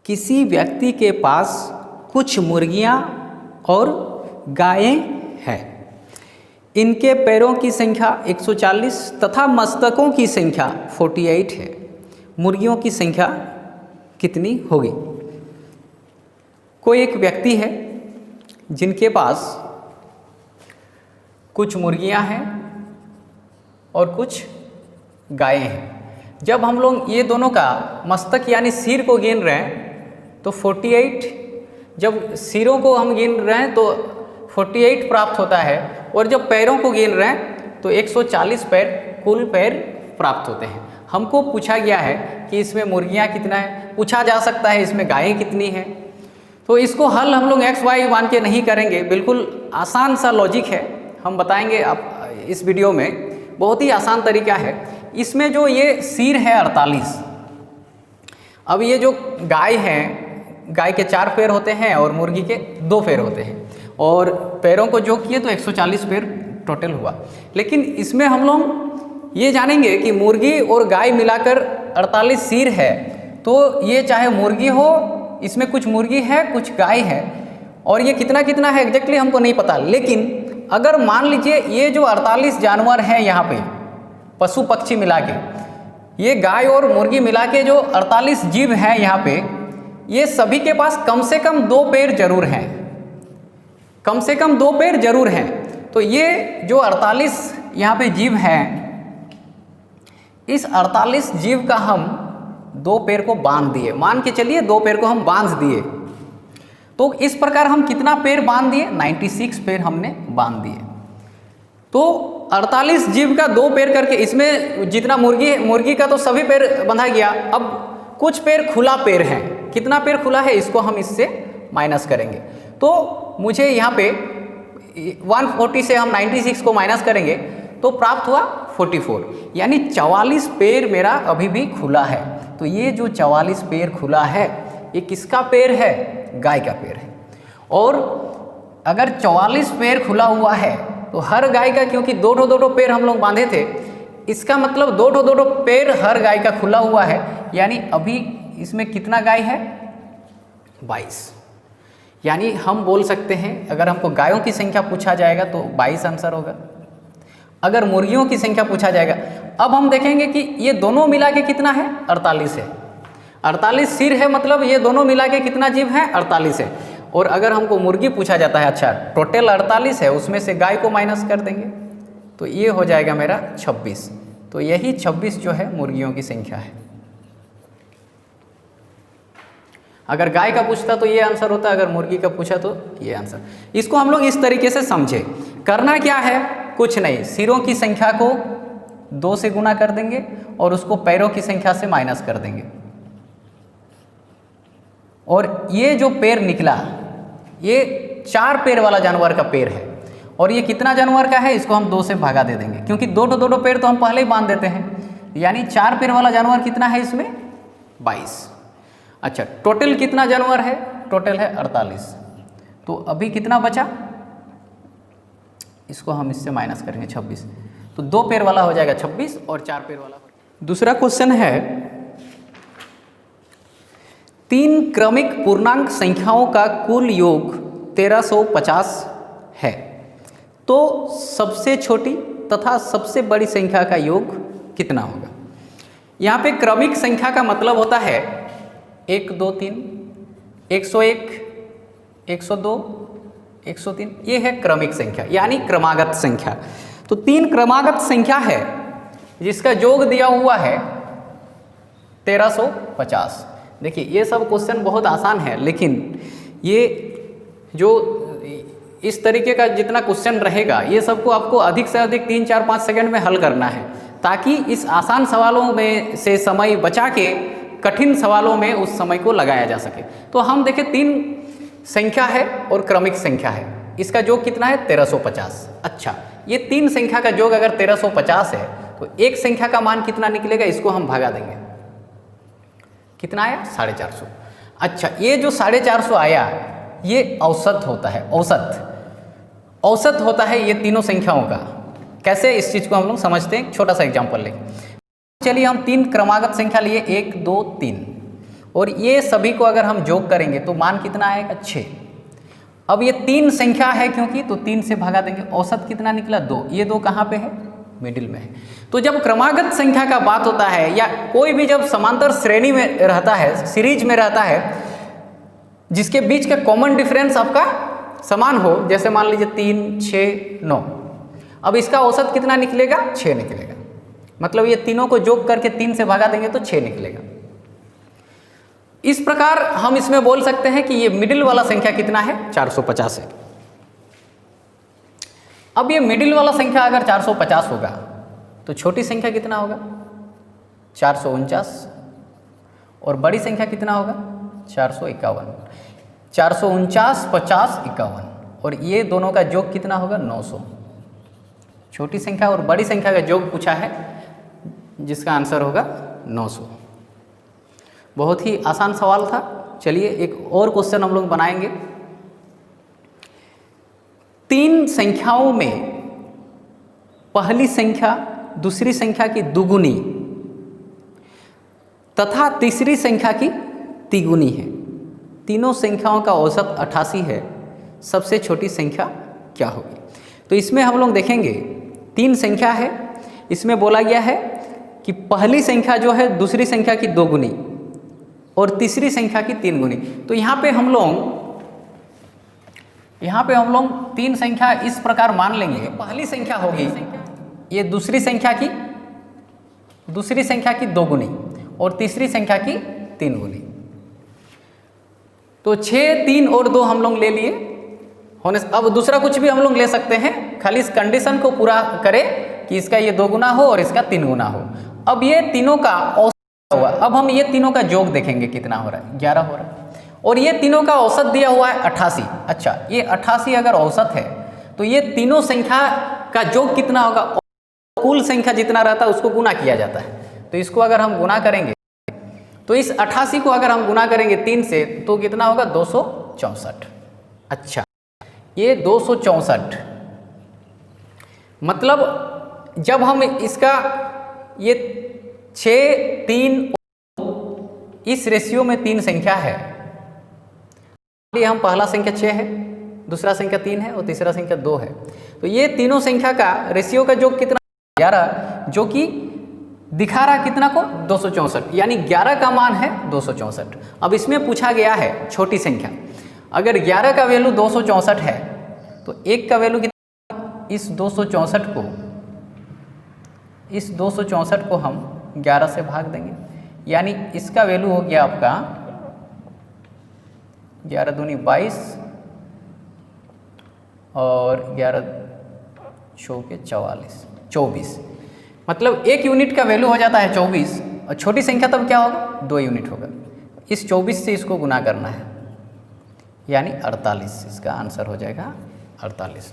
किसी व्यक्ति के पास कुछ मुर्गियां और गायें हैं। इनके पैरों की संख्या 140 तथा मस्तकों की संख्या 48 है। मुर्गियों की संख्या कितनी होगी? कोई एक व्यक्ति है जिनके पास कुछ मुर्गियां हैं और कुछ गायें हैं। जब हम लोग ये दोनों का मस्तक यानी सिर को गिन रहे हैं तो 48, जब सिरों को हम गिन रहे हैं तो 48 प्राप्त होता है, और जब पैरों को गिन रहे हैं तो 140 पैर कुल पैर प्राप्त होते हैं। हमको पूछा गया है कि इसमें मुर्गियां कितना है, पूछा जा सकता है इसमें गायें कितनी हैं। तो इसको हल हम लोग x y मान के नहीं करेंगे, बिल्कुल आसान सा लॉजिक है, हम बताएंगे आप इस वीडियो में। बहुत ही आसान तरीका है। इसमें जो ये सिर है 48, अब ये जो गाय है, गाय के 4 पैर होते हैं और मुर्गी के 2 पैर होते हैं, और पैरों को जो किए तो 140 पैर टोटल हुआ। लेकिन इसमें हम लोग ये जानेंगे कि मुर्गी और गाय मिलाकर 48 सिर है, तो ये चाहे मुर्गी हो, इसमें कुछ मुर्गी है कुछ गाय है, और ये कितना कितना है एग्जैक्टली हमको नहीं पता। लेकिन अगर मान लीजिए ये जो 48 जानवर हैं यहाँ पे, पशु पक्षी मिला के, ये गाय और मुर्गी मिला के जो 48 जीव हैं यहाँ पे, ये सभी के पास कम से कम 2 पैर जरूर हैं, कम से कम 2 पैर जरूर हैं। तो ये जो 48 यहाँ पे जीव हैं, इस 48 जीव का हम 2 पैर को बांध दिए, मान के चलिए 2 पैर को हम बांध दिए, तो इस प्रकार हम कितना पैर बांध दिए? 96 पैर हमने बांध दिए। तो 48 जीव का 2 पैर करके, इसमें जितना मुर्गी का तो सभी पैर बंधा गया, अब कुछ पैर खुला पैर है। कितना पैर खुला है इसको हम इससे माइनस करेंगे। तो मुझे यहाँ पे 140 से हम 96 को माइनस करेंगे तो प्राप्त हुआ 44, यानी 44 पैर मेरा अभी भी खुला है। तो ये जो 44 पैर खुला है, ये किसका पैर है? गाय का पैर है। और अगर 44 पैर खुला हुआ है तो हर गाय का, क्योंकि 2 पैर हम लोग बांधे थे, इसका मतलब 2 पैर हर गाय का खुला हुआ है, यानी अभी इसमें कितना गाय है? 22। यानी हम बोल सकते हैं, अगर हमको गायों की संख्या पूछा जाएगा तो 22 आंसर होगा। अगर मुर्गियों की संख्या पूछा जाएगा, अब हम देखेंगे कि ये दोनों मिला के कितना है? 48 है। 48 सिर है, मतलब ये दोनों मिला के कितना जीव है? 48 है। और अगर हमको मुर्गी पूछा जाता है, अच्छा टोटल 48 है, उसमें से गाय को माइनस कर देंगे तो ये हो जाएगा मेरा 26। तो यही 26 जो है मुर्गियों की संख्या है। अगर गाय का पूछता तो ये आंसर होता, अगर मुर्गी का पूछा तो ये आंसर। इसको हम लोग इस तरीके से समझे। करना क्या है? कुछ नहीं, सिरों की संख्या को 2 से गुना कर देंगे और उसको पैरों की संख्या से माइनस कर देंगे, और ये जो पैर निकला, ये 4 पैर वाला जानवर का पैर है, और ये कितना जानवर का है इसको हम 2 से भागा दे देंगे, क्योंकि 2 पैर तो हम पहले ही बांध देते हैं। यानी 4 पैर वाला जानवर कितना है इसमें? 22। अच्छा, टोटल कितना जानवर है? टोटल है 48। तो अभी कितना बचा? इसको हम इससे माइनस करेंगे 26, तो 2 पैर वाला हो जाएगा 26 और 4 पैर वाला। दूसरा क्वेश्चन है, 3 क्रमिक पूर्णांक संख्याओं का कुल योग 1350 है, तो सबसे छोटी तथा सबसे बड़ी संख्या का योग कितना होगा? यहाँ पे क्रमिक संख्या का मतलब होता है 1 2 3, 101, 102, 103, ये है क्रमिक संख्या यानी क्रमागत संख्या। तो 3 क्रमागत संख्या है जिसका योग दिया हुआ है 1350। देखिए ये सब क्वेश्चन बहुत आसान है, लेकिन ये जो इस तरीके का जितना क्वेश्चन रहेगा, ये सबको आपको अधिक से अधिक 3 4 5 सेकंड में हल करना है, ताकि इस आसान सवालों में से समय बचा के कठिन सवालों में उस समय को लगाया जा सके। तो हम देखें 3 संख्या है और क्रमिक संख्या है, इसका योग कितना है? 1350। अच्छा, ये 3 संख्या का योग अगर 1350 है तो एक संख्या का मान कितना निकलेगा? इसको हम भागा देंगे, कितना आया? 450। अच्छा, ये जो 450 आया ये औसत होता है, औसत होता है ये तीनों संख्याओं का। कैसे, इस चीज़ को हम लोग समझते हैं। छोटा सा एग्जाम्पल लें, चलिए हम 3 क्रमागत संख्या लिए 1 2 3, और ये सभी को अगर हम जोग करेंगे तो मान कितना आएगा 6। अब ये 3 संख्या है क्योंकि, तो 3 से भगा देंगे, औसत कितना निकला 2। ये 2 कहाँ पे है? मिडिल में है। तो जब क्रमागत संख्या का बात होता है या कोई भी जब समांतर श्रेणी में रहता है, सीरीज में रहता है, जिसके बीच का कॉमन डिफरेंस आपका समान हो, जैसे मान लीजिए 3, 6, 9, अब इसका औसत कितना निकलेगा? 6 निकलेगा। मतलब ये तीनों को जोग करके 3 से भगा देंगे तो 6 निकलेगा। इस प्रकार हम इसमें बोल सकते हैं कि ये मिडिल वाला संख्या कितना है? 450 है। अब ये मिडिल वाला संख्या अगर 450 होगा तो छोटी संख्या कितना होगा? 449। और बड़ी संख्या कितना होगा? 451। 449, 50, 51, और ये दोनों का योग कितना होगा? 900। छोटी संख्या और बड़ी संख्या का योग पूछा है, जिसका आंसर होगा 900। बहुत ही आसान सवाल था। चलिए एक और क्वेश्चन हम लोग बनाएंगे। 3 संख्याओं में पहली संख्या दूसरी संख्या की दुगुनी तथा तीसरी संख्या की तिगुनी है। तीनों संख्याओं का औसत 88 है। सबसे छोटी संख्या क्या होगी? तो इसमें हम लोग देखेंगे 3 संख्या है, इसमें बोला गया है कि पहली संख्या जो है दूसरी संख्या की 2 गुनी और तीसरी संख्या की 3 गुनी। तो यहाँ पे हम लोग 3 संख्या इस प्रकार मान लेंगे। पहली संख्या होगी ये दूसरी संख्या की 2 गुनी और तीसरी संख्या की 3 गुनी। तो 6, 3 और 2 हम लोग ले लिए होने। अब दूसरा कुछ भी हम लोग ले सकते हैं, खाली इस कंडीशन को पूरा करें कि इसका ये 2 गुना हो और इसका 3 गुना हो। अब ये तीनों का औसत हुआ। अब हम ये तीनों का योग देखेंगे कितना हो रहा है। 11 हो रहा है। और ये तीनों का औसत दिया हुआ है 88। अच्छा, ये 88 अगर औसत है तो ये तीनों संख्या का योग कितना होगा? कुल संख्या जितना रहता है उसको गुना किया जाता है। तो इसको अगर हम गुना करेंगे तो इस 88 को अगर हम गुना करेंगे 3 से तो कितना होगा? 264। अच्छा, ये 264 मतलब जब हम इसका ये 6, 3 इस रेशियो में 3 संख्या है, हम पहला संख्या 6 है, दूसरा संख्या 3 है और तीसरा संख्या 2 है। तो ये तीनों संख्या का रेशियो का योग कितना? 11, जो कि दिखा रहा कितना को? 264, यानी 11 का मान है 264। अब इसमें पूछा गया है छोटी संख्या। अगर 11 का वैल्यू 264 है तो 1 का वैल्यू कितना? इस 264 को हम 11 से भाग देंगे, यानी इसका वैल्यू हो गया आपका 11 दूनी 22 और 11 चौके 24। मतलब 1 यूनिट का वैल्यू हो जाता है 24 और छोटी संख्या तब क्या होगा? 2 यूनिट होगा। इस 24 से इसको गुना करना है, यानी 48। इसका आंसर हो जाएगा 48।